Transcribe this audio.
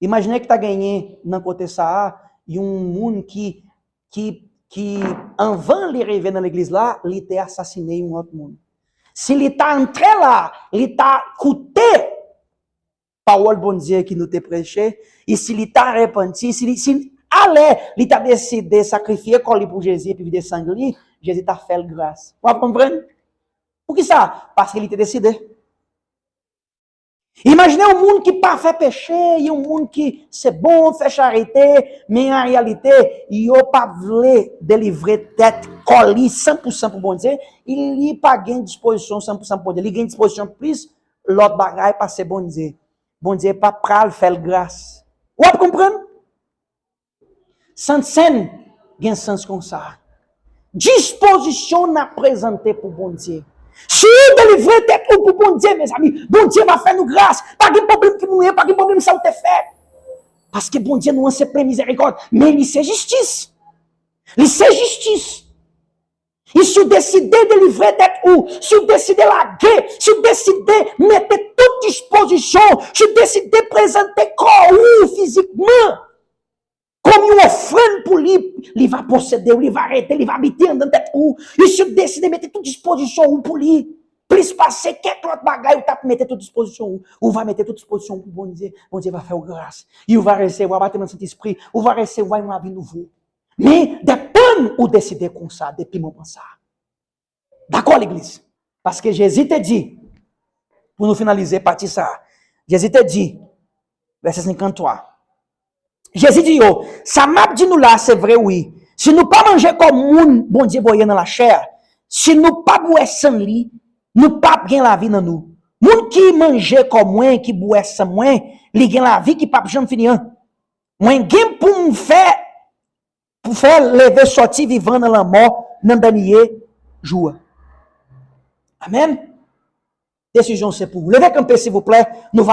Imaginez que tá ganhando dans côté ça et un monde qui avant de arriver dans l'église là, il était assassiné un autre monde. S'il est entré là, il t'a coûté parole bon Dieu qui nous t'a prêché, et s'il est repenti, s'il allait, il t'a décidé de sacrifier corps pour Jésus et puis de sangler, Jésus t'a fait grâce. Vous comprenez? Pour qui ça? Parce qu'il était décidé. Imaginez un monde qui pas fait péché, un monde qui c'est bon, fait charité, mais en réalité, il n'a pas voulu délivrer tête, colis 100% pour bon Dieu. Il n'y a pas gain disposition 100% pour Dieu. Il y a disposition plus l'autre bagaille parce que bon Dieu. Bon Dieu pas pral faire grâce. Vous comprenez? Sans scène, il y a un sens comme ça. Disposition n'a présenté pour bon Dieu. Si vous délivrez tête pour bon Dieu, mes amis, bon Dieu va faire nous grâce. Pas de problème qui nous pas de problème ça vous te fait. Parce que bon Dieu nous a ses plein miséricorde. Mais il sait justice. Il sait justice. Et si vous décidez de délivrer tête ou, si vous décidez de la guerre, si vous décidez de mettre toute disposition, si vous décidez de présenter corps ou physiquement, comme une offrande pour lui, il va posséder, il va arrêter, il va habiter dans tête ou, il se décide de mettre toute disposition pour lui. Plus passer quelques autres bagailles, ou mettre toute disposition, ou va mettre toute disposition pour bon Dieu va faire grâce. Il va recevoir, va battre dans cet esprit, ou va recevoir une vie nouvelle. Mais des peines ou décider comme ça, depuis moment ça. D'accord, l'église? Parce que Jésus te dit, pour nous finaliser, partie ça, Jésus te dit, verset 53. Jésus dit, oh, ça m'a dit nous là, c'est vrai, oui. Si nous pas manger comme moun, bon Dieu, boyer dans la chair, si nous pas boire sans lit, nous pas bien la vie dans nous. Moun qui mange comme moi, qui boit sans moi, li gen la vie qui pas jamais finir. Moi, gen pour me faire lever sortir vivant dans la mort, dans dernier jour. Amen. Décision, c'est pour vous. Levez un peu, s'il vous plaît. Nous